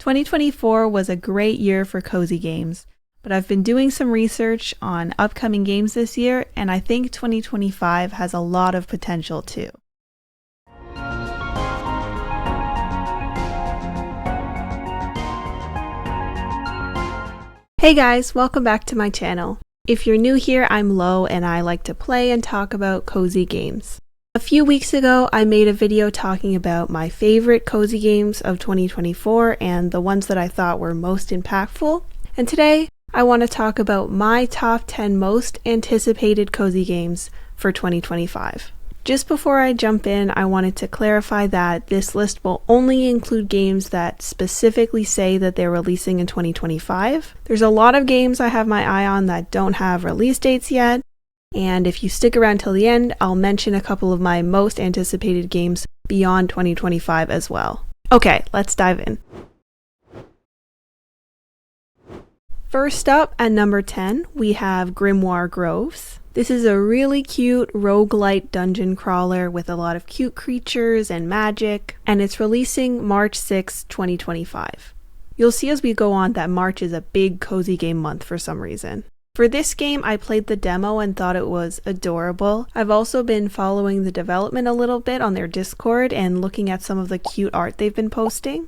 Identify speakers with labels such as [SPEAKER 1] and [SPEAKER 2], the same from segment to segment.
[SPEAKER 1] 2024 was a great year for cozy games, but I've been doing some research on upcoming games this year, and I think 2025 has a lot of potential too. Hey guys, welcome back to my channel. If you're new here, I'm Lo and I like to play and talk about cozy games. A few weeks ago, I made a video talking about my favorite cozy games of 2024 and the ones that I thought were most impactful. And today, I want to talk about my top 10 most anticipated cozy games for 2025. Just before I jump in, I wanted to clarify that this list will only include games that specifically say that they're releasing in 2025. There's a lot of games I have my eye on that don't have release dates yet, and if you stick around till the end, I'll mention a couple of my most anticipated games beyond 2025 as well. Okay, let's dive in. First up, at number 10, we have Grimoire Groves. This is a really cute roguelite dungeon crawler with a lot of cute creatures and magic, and it's releasing March 6, 2025. You'll see as we go on that March is a big cozy game month for some reason. For this game, I played the demo and thought it was adorable. I've also been following the development a little bit on their Discord and looking at some of the cute art they've been posting.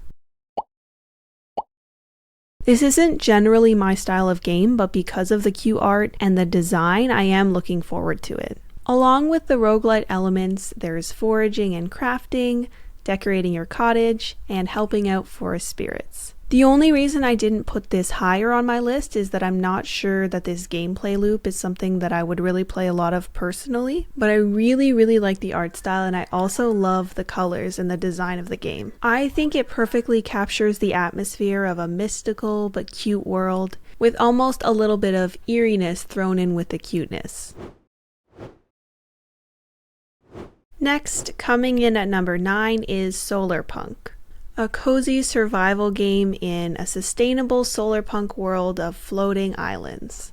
[SPEAKER 1] This isn't generally my style of game, but because of the cute art and the design, I am looking forward to it. Along with the roguelite elements, there's foraging and crafting, decorating your cottage, and helping out forest spirits. The only reason I didn't put this higher on my list is that I'm not sure that this gameplay loop is something that I would really play a lot of personally, but I really like the art style and I also love the colors and the design of the game. I think it perfectly captures the atmosphere of a mystical but cute world, with almost a little bit of eeriness thrown in with the cuteness. Next, coming in at number 9 is Solarpunk. A cozy survival game in a sustainable solarpunk world of floating islands.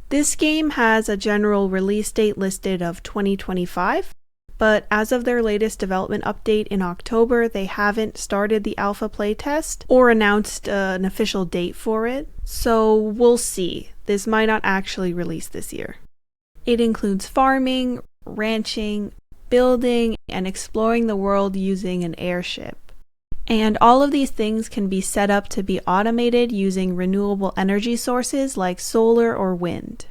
[SPEAKER 1] This game has a general release date listed of 2025, but as of their latest development update in October, they haven't started the alpha playtest or announced an official date for it, so we'll see. This might not actually release this year. It includes farming, ranching, building, and exploring the world using an airship. And all of these things can be set up to be automated using renewable energy sources like solar or wind.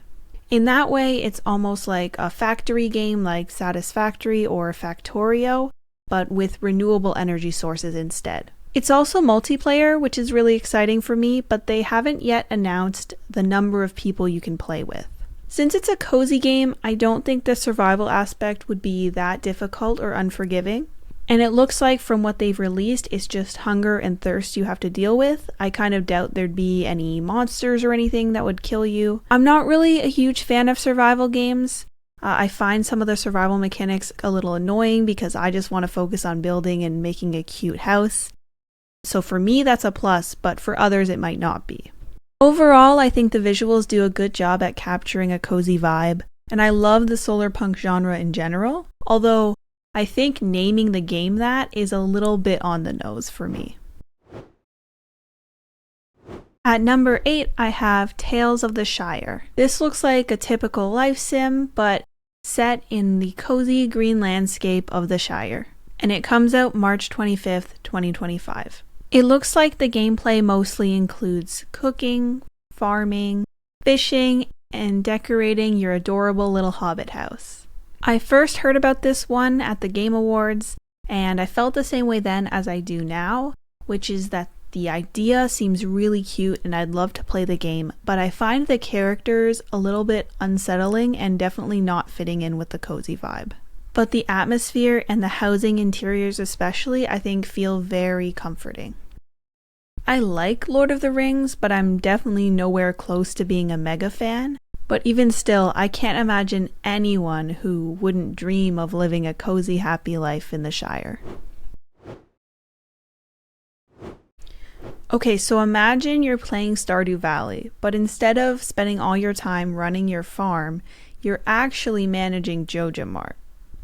[SPEAKER 1] In that way, it's almost like a factory game like Satisfactory or Factorio, but with renewable energy sources instead. It's also multiplayer, which is really exciting for me, but they haven't yet announced the number of people you can play with. Since it's a cozy game, I don't think the survival aspect would be that difficult or unforgiving. And it looks like from what they've released, it's just hunger and thirst you have to deal with. I kind of doubt there'd be any monsters or anything that would kill you. I'm not really a huge fan of survival games. I find some of the survival mechanics a little annoying because I just want to focus on building and making a cute house. So for me, that's a plus, but for others, it might not be. Overall, I think the visuals do a good job at capturing a cozy vibe, and I love the solarpunk genre in general, although I think naming the game that is a little bit on the nose for me. At number 8, I have Tales of the Shire. This looks like a typical life sim, but set in the cozy green landscape of the Shire. And it comes out March 25th, 2025. It looks like the gameplay mostly includes cooking, farming, fishing, and decorating your adorable little hobbit house. I first heard about this one at the Game Awards, and I felt the same way then as I do now, which is that the idea seems really cute and I'd love to play the game, but I find the characters a little bit unsettling and definitely not fitting in with the cozy vibe. But the atmosphere and the housing interiors especially, I think feel very comforting. I like Lord of the Rings, but I'm definitely nowhere close to being a mega fan. But even still, I can't imagine anyone who wouldn't dream of living a cozy, happy life in the Shire. Okay, so imagine you're playing Stardew Valley, but instead of spending all your time running your farm, you're actually managing JojaMart,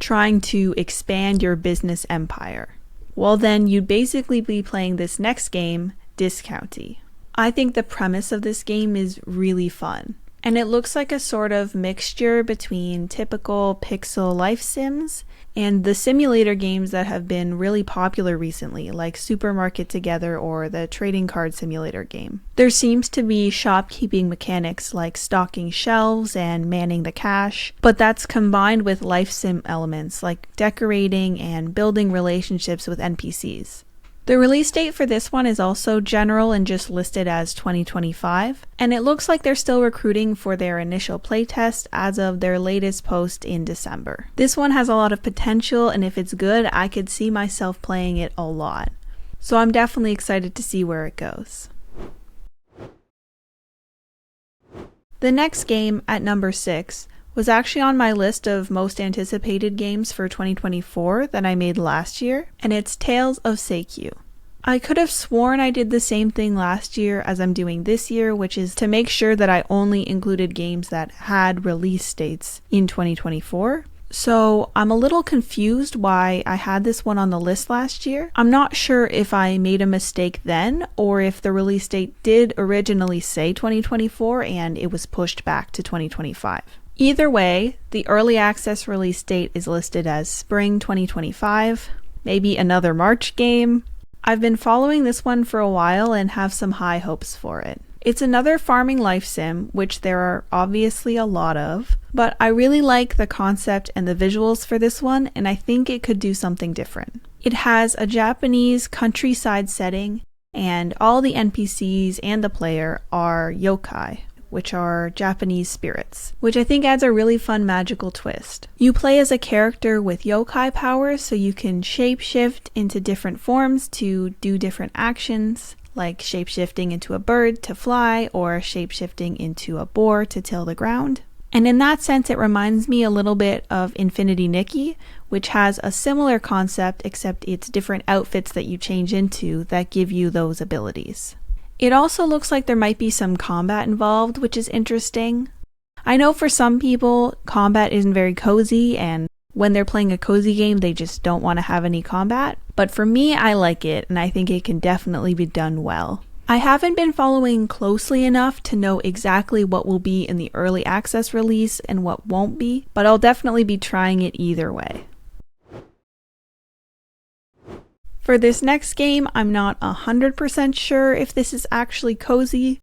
[SPEAKER 1] trying to expand your business empire. Well then, you'd basically be playing this next game discounty. I think the premise of this game is really fun, and it looks like a sort of mixture between typical pixel life sims and the simulator games that have been really popular recently, like Supermarket Together or the trading card simulator game. There seems to be shopkeeping mechanics like stocking shelves and manning the cash, but that's combined with life sim elements like decorating and building relationships with NPCs. The release date for this one is also general and just listed as 2025, and it looks like they're still recruiting for their initial playtest as of their latest post in December. This one has a lot of potential, and if it's good, I could see myself playing it a lot. So I'm definitely excited to see where it goes. The next game, at number 6, was actually on my list of most anticipated games for 2024 that I made last year, and it's Tales of Seikyu. I could have sworn I did the same thing last year as I'm doing this year, which is to make sure that I only included games that had release dates in 2024. So I'm a little confused why I had this one on the list last year. I'm not sure if I made a mistake then or if the release date did originally say 2024 and it was pushed back to 2025. Either way, the early access release date is listed as spring 2025, maybe another March game. I've been following this one for a while and have some high hopes for it. It's another farming life sim, which there are obviously a lot of, but I really like the concept and the visuals for this one, and I think it could do something different. It has a Japanese countryside setting, and all the NPCs and the player are yokai, which are Japanese spirits, which I think adds a really fun magical twist. You play as a character with yokai powers, so you can shapeshift into different forms to do different actions, like shapeshifting into a bird to fly, or shapeshifting into a boar to till the ground. And in that sense, it reminds me a little bit of Infinity Nikki, which has a similar concept, except it's different outfits that you change into that give you those abilities. It also looks like there might be some combat involved, which is interesting. I know for some people, combat isn't very cozy, and when they're playing a cozy game, they just don't want to have any combat. But for me, I like it, and I think it can definitely be done well. I haven't been following closely enough to know exactly what will be in the early access release and what won't be, but I'll definitely be trying it either way. For this next game, I'm not 100% sure if this is actually cozy,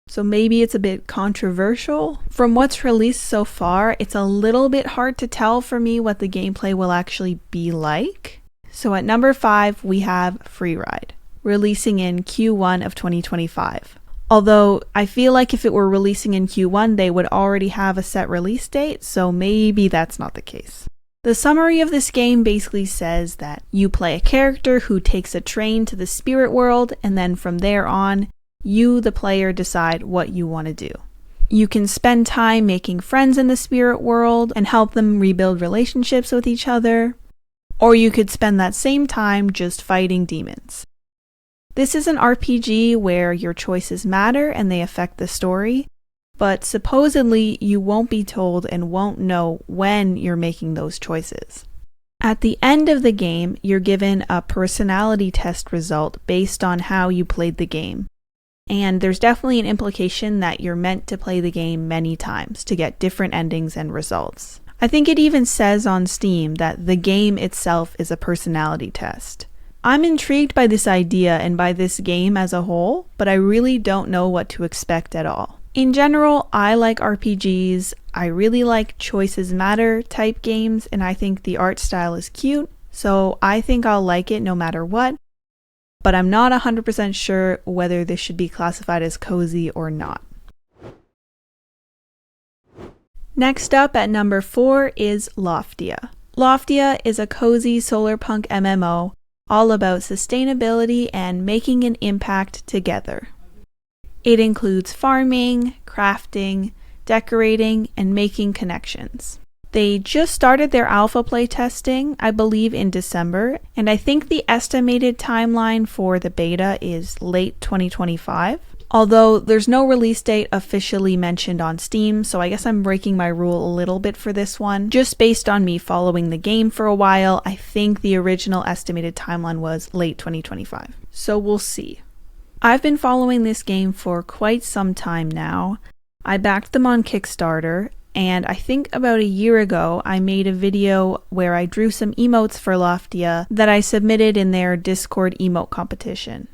[SPEAKER 1] so maybe it's a bit controversial. From what's released so far, it's a little bit hard to tell for me what the gameplay will actually be like. So at number 5, we have Freeride, releasing in Q1 of 2025. Although I feel like if it were releasing in Q1, they would already have a set release date, so maybe that's not the case. The summary of this game basically says that you play a character who takes a train to the spirit world, and then from there on, you, the player, decide what you want to do. You can spend time making friends in the spirit world and help them rebuild relationships with each other, or you could spend that same time just fighting demons. This is an RPG where your choices matter and they affect the story, but supposedly you won't be told and won't know when you're making those choices. At the end of the game, you're given a personality test result based on how you played the game. And there's definitely an implication that you're meant to play the game many times to get different endings and results. I think it even says on Steam that the game itself is a personality test. I'm intrigued by this idea and by this game as a whole, but I really don't know what to expect at all. In general, I like RPGs, I really like choices matter type games, and I think the art style is cute, so I think I'll like it no matter what, but I'm not 100% sure whether this should be classified as cozy or not. Next up at number 4 is Loftia. Loftia is a cozy solarpunk MMO all about sustainability and making an impact together. It includes farming, crafting, decorating, and making connections. They just started their alpha playtesting, I believe in December, and I think the estimated timeline for the beta is late 2025. Although there's no release date officially mentioned on Steam, so I guess I'm breaking my rule a little bit for this one. Just based on me following the game for a while, I think the original estimated timeline was late 2025. So we'll see. I've been following this game for quite some time now. I backed them on Kickstarter, and I think about a year ago I made a video where I drew some emotes for Loftia that I submitted in their Discord emote competition.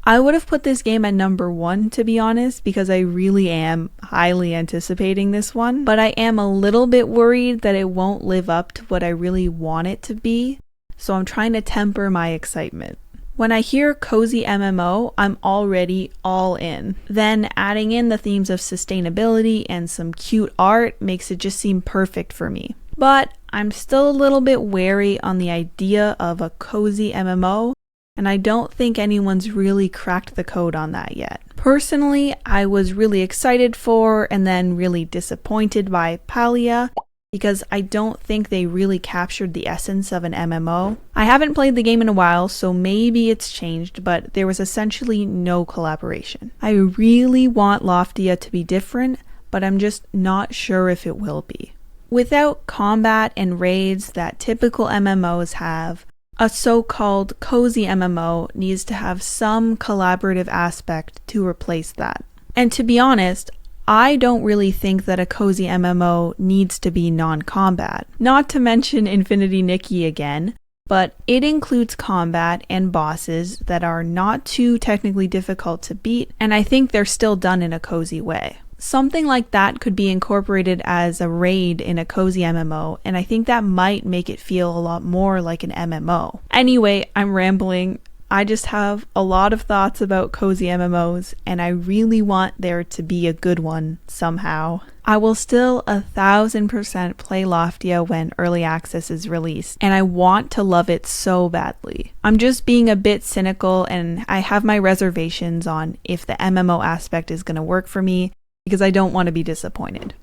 [SPEAKER 1] I would have put this game at number 1, to be honest, because I really am highly anticipating this one, but I am a little bit worried that it won't live up to what I really want it to be, so I'm trying to temper my excitement. When I hear cozy MMO, I'm already all in. Then adding in the themes of sustainability and some cute art makes it just seem perfect for me. But I'm still a little bit wary on the idea of a cozy MMO, and I don't think anyone's really cracked the code on that yet. Personally, I was really excited for and then really disappointed by Palia, because I don't think they really captured the essence of an MMO. I haven't played the game in a while, so maybe it's changed, but there was essentially no collaboration. I really want Loftia to be different, but I'm just not sure if it will be. Without combat and raids that typical MMOs have, a so-called cozy MMO needs to have some collaborative aspect to replace that. And to be honest, I don't really think that a cozy MMO needs to be non-combat. Not to mention Infinity Nikki again, but it includes combat and bosses that are not too technically difficult to beat, and I think they're still done in a cozy way. Something like that could be incorporated as a raid in a cozy MMO, and I think that might make it feel a lot more like an MMO. Anyway, I'm rambling. I just have a lot of thoughts about cozy MMOs, and I really want there to be a good one somehow. I will still 1000% play Loftia when early access is released, and I want to love it so badly. I'm just being a bit cynical, and I have my reservations on if the MMO aspect is going to work for me, because I don't want to be disappointed.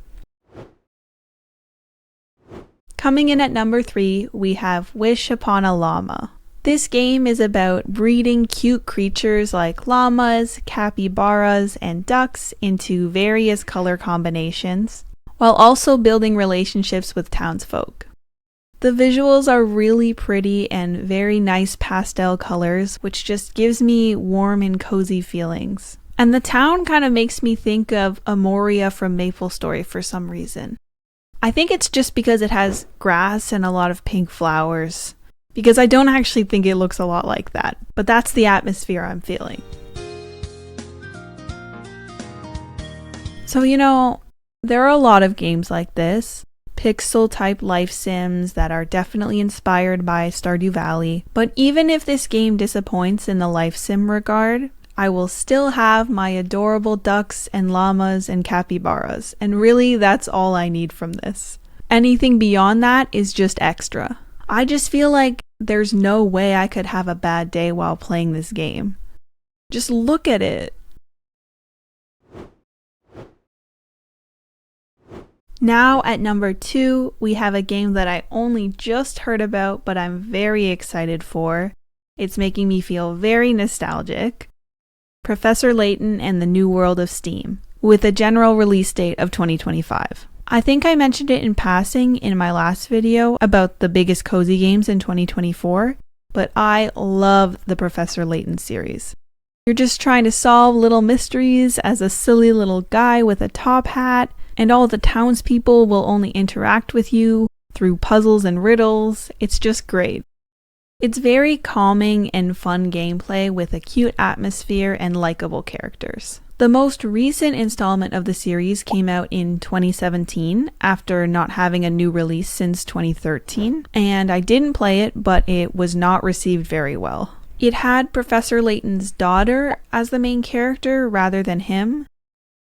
[SPEAKER 1] Coming in at number 3, we have Wish Upon a Llama. This game is about breeding cute creatures like llamas, capybaras, and ducks into various color combinations, while also building relationships with townsfolk. The visuals are really pretty and very nice pastel colors, which just gives me warm and cozy feelings. And the town kind of makes me think of Amoria from MapleStory for some reason. I think it's just because it has grass and a lot of pink flowers, because I don't actually think it looks a lot like that, but that's the atmosphere I'm feeling. So, there are a lot of games like this, pixel-type life sims that are definitely inspired by Stardew Valley, but even if this game disappoints in the life sim regard, I will still have my adorable ducks and llamas and capybaras, and really that's all I need from this. Anything beyond that is just extra. I just feel like there's no way I could have a bad day while playing this game. Just look at it. Now at number 2, we have a game that I only just heard about, but I'm very excited for. It's making me feel very nostalgic. Professor Layton and the New World of Steam, with a general release date of 2025. I think I mentioned it in passing in my last video about the biggest cozy games in 2024, but I love the Professor Layton series. You're just trying to solve little mysteries as a silly little guy with a top hat, and all the townspeople will only interact with you through puzzles and riddles. It's just great. It's very calming and fun gameplay with a cute atmosphere and likable characters. The most recent installment of the series came out in 2017 after not having a new release since 2013, and I didn't play it, but it was not received very well. It had Professor Layton's daughter as the main character rather than him,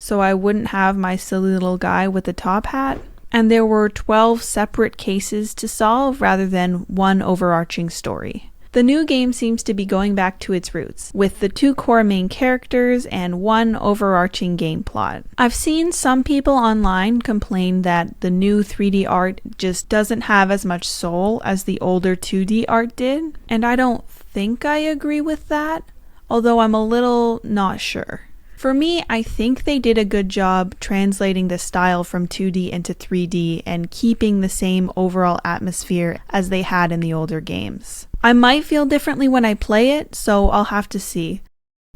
[SPEAKER 1] so I wouldn't have my silly little guy with the top hat. And there were 12 separate cases to solve rather than one overarching story. The new game seems to be going back to its roots, with the 2 core main characters and one overarching game plot. I've seen some people online complain that the new 3D art just doesn't have as much soul as the older 2D art did, and I don't think I agree with that, although I'm a little not sure. For me, I think they did a good job translating the style from 2D into 3D and keeping the same overall atmosphere as they had in the older games. I might feel differently when I play it, so I'll have to see.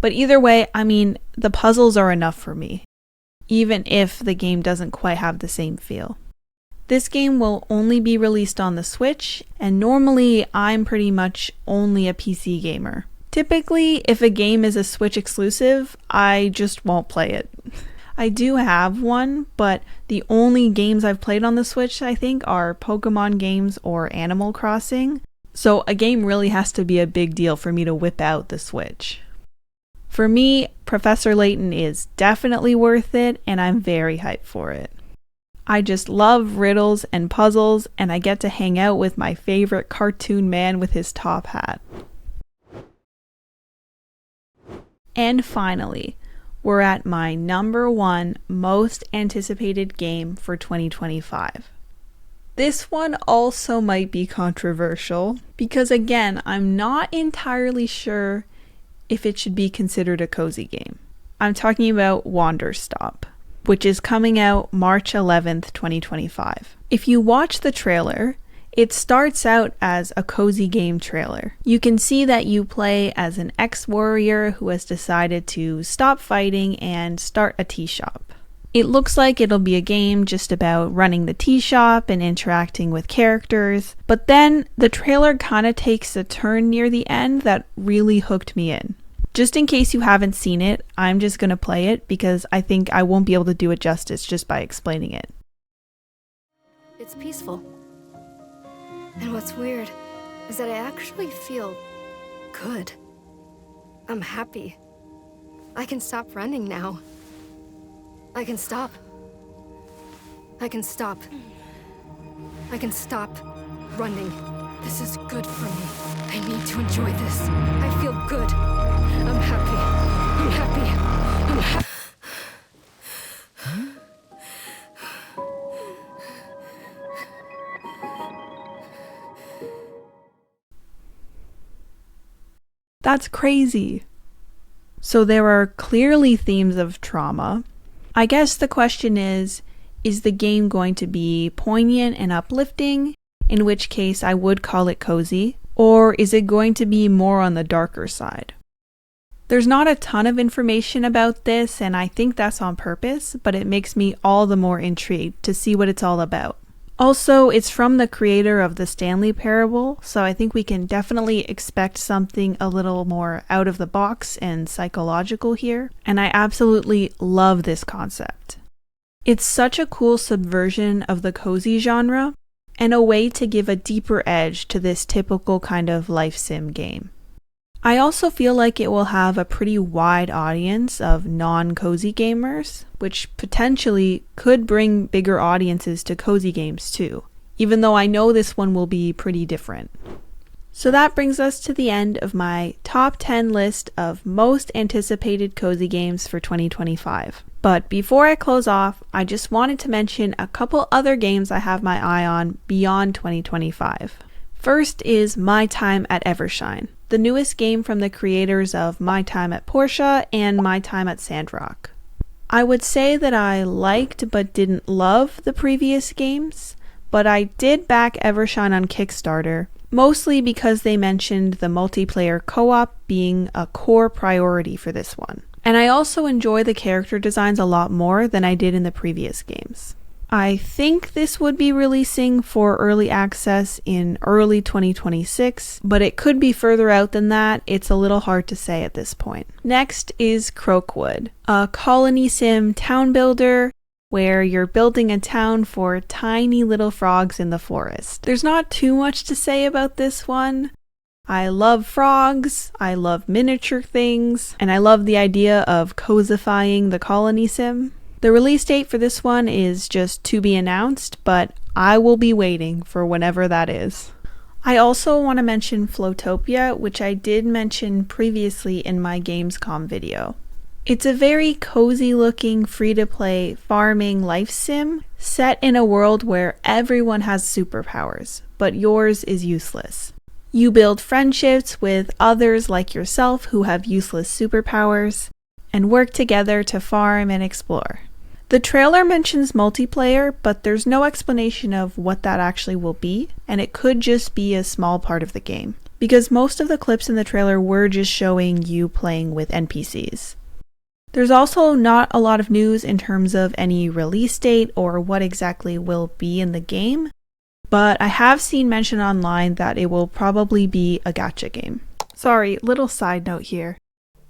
[SPEAKER 1] But either way, I mean, the puzzles are enough for me, even if the game doesn't quite have the same feel. This game will only be released on the Switch, and normally I'm pretty much only a PC gamer. Typically, if a game is a Switch exclusive, I just won't play it. I do have one, but the only games I've played on the Switch, I think, are Pokemon games or Animal Crossing. So a game really has to be a big deal for me to whip out the Switch. For me, Professor Layton is definitely worth it, and I'm very hyped for it. I just love riddles and puzzles, and I get to hang out with my favorite cartoon man with his top hat. And finally, we're at my number 1 most anticipated game for 2025. This one also might be controversial, because again, I'm not entirely sure if it should be considered a cozy game. I'm talking about Wanderstop, which is coming out March 11th, 2025. If you watch the trailer, it starts out as a cozy game trailer. You can see that you play as an ex-warrior who has decided to stop fighting and start a tea shop. It looks like it'll be a game just about running the tea shop and interacting with characters, but then the trailer kind of takes a turn near the end that really hooked me in. Just in case you haven't seen it, I'm just going to play it because I think I won't be able to do it justice just by explaining it.
[SPEAKER 2] It's peaceful. And what's weird is that I actually feel good. I'm happy. I can stop running now. I can stop. I can stop. I can stop running. This is good for me. I need to enjoy this. I feel good. I'm happy. I'm happy. I'm happy.
[SPEAKER 1] That's crazy. So there are clearly themes of trauma. I guess the question is the game going to be poignant and uplifting, in which case I would call it cozy, or is it going to be more on the darker side? There's not a ton of information about this, and I think that's on purpose, but it makes me all the more intrigued to see what it's all about. Also, it's from the creator of the Stanley Parable, so I think we can definitely expect something a little more out of the box and psychological here, and I absolutely love this concept. It's such a cool subversion of the cozy genre, and a way to give a deeper edge to this typical kind of life sim game. I also feel like it will have a pretty wide audience of non-cozy gamers, which potentially could bring bigger audiences to cozy games too, even though I know this one will be pretty different. So that brings us to the end of my top 10 list of most anticipated cozy games for 2025. But before I close off, I just wanted to mention a couple other games I have my eye on beyond 2025. First is My Time at Evershine, the newest game from the creators of My Time at Portia and My Time at Sandrock. I would say that I liked but didn't love the previous games, but I did back Evershine on Kickstarter, mostly because they mentioned the multiplayer co-op being a core priority for this one. And I also enjoy the character designs a lot more than I did in the previous games. I think this would be releasing for early access in early 2026, but it could be further out than that. It's a little hard to say at this point. Next is Croakwood, a colony sim town builder where you're building a town for tiny little frogs in the forest. There's not too much to say about this one. I love frogs, I love miniature things, and I love the idea of cozifying the colony sim. The release date for this one is just to be announced, but I will be waiting for whenever that is. I also want to mention Floatopia, which I did mention previously in my Gamescom video. It's a very cozy looking free-to-play farming life sim set in a world where everyone has superpowers, but yours is useless. You build friendships with others like yourself who have useless superpowers, and work together to farm and explore. The trailer mentions multiplayer, but there's no explanation of what that actually will be, and it could just be a small part of the game. because most of the clips in the trailer were just showing you playing with NPCs. There's also not a lot of news in terms of any release date or what exactly will be in the game, but I have seen mention online that it will probably be a gacha game. Sorry, little side note here.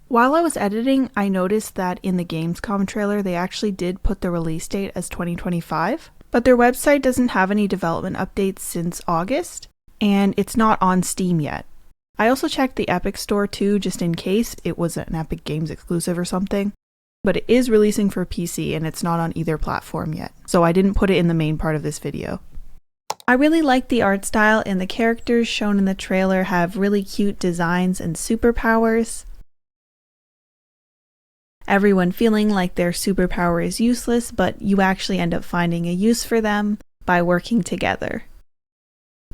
[SPEAKER 1] While I was editing, I noticed that in the Gamescom trailer they actually did put the release date as 2025, but their website doesn't have any development updates since August, and it's not on Steam yet. I also checked the Epic Store too, just in case it was an Epic Games exclusive or something, but it is releasing for PC and it's not on either platform yet, so I didn't put it in the main part of this video. I really like the art style, and the characters shown in the trailer have really cute designs and superpowers. Everyone feeling like their superpower is useless, but you actually end up finding a use for them by working together.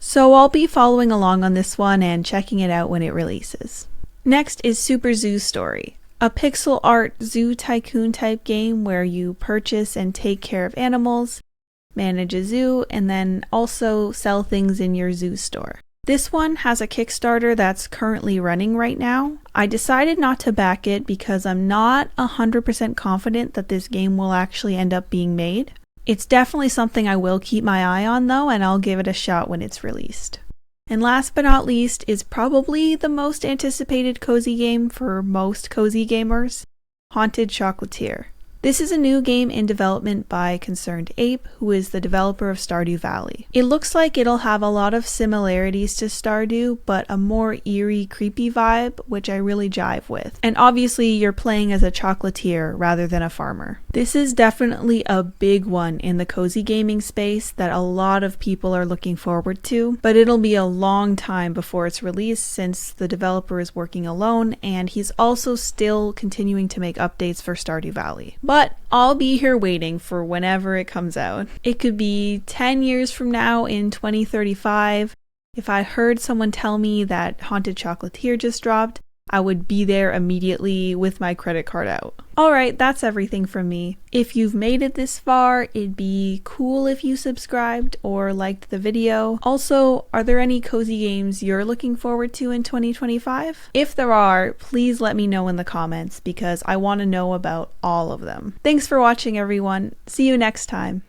[SPEAKER 1] So I'll be following along on this one and checking it out when it releases. Next is Super Zoo Story, a pixel art zoo tycoon type game where you purchase and take care of animals, manage a zoo, and then also sell things in your zoo store. This one has a Kickstarter that's currently running right now. I decided not to back it because I'm not 100% confident that this game will actually end up being made. It's definitely something I will keep my eye on though, and I'll give it a shot when it's released. And last but not least is probably the most anticipated cozy game for most cozy gamers, Haunted Chocolatier. This is a new game in development by Concerned Ape, who is the developer of Stardew Valley. It looks like it'll have a lot of similarities to Stardew, but a more eerie, creepy vibe, which I really jive with. And obviously you're playing as a chocolatier rather than a farmer. This is definitely a big one in the cozy gaming space that a lot of people are looking forward to, but it'll be a long time before it's released since the developer is working alone and he's also still continuing to make updates for Stardew Valley. But I'll be here waiting for whenever it comes out. It could be 10 years from now in 2035. If I heard someone tell me that Haunted Chocolatier just dropped, I would be there immediately with my credit card out. Alright, that's everything from me. If you've made it this far, it'd be cool if you subscribed or liked the video. Also, are there any cozy games you're looking forward to in 2025? If there are, please let me know in the comments because I want to know about all of them. Thanks for watching everyone. See you next time.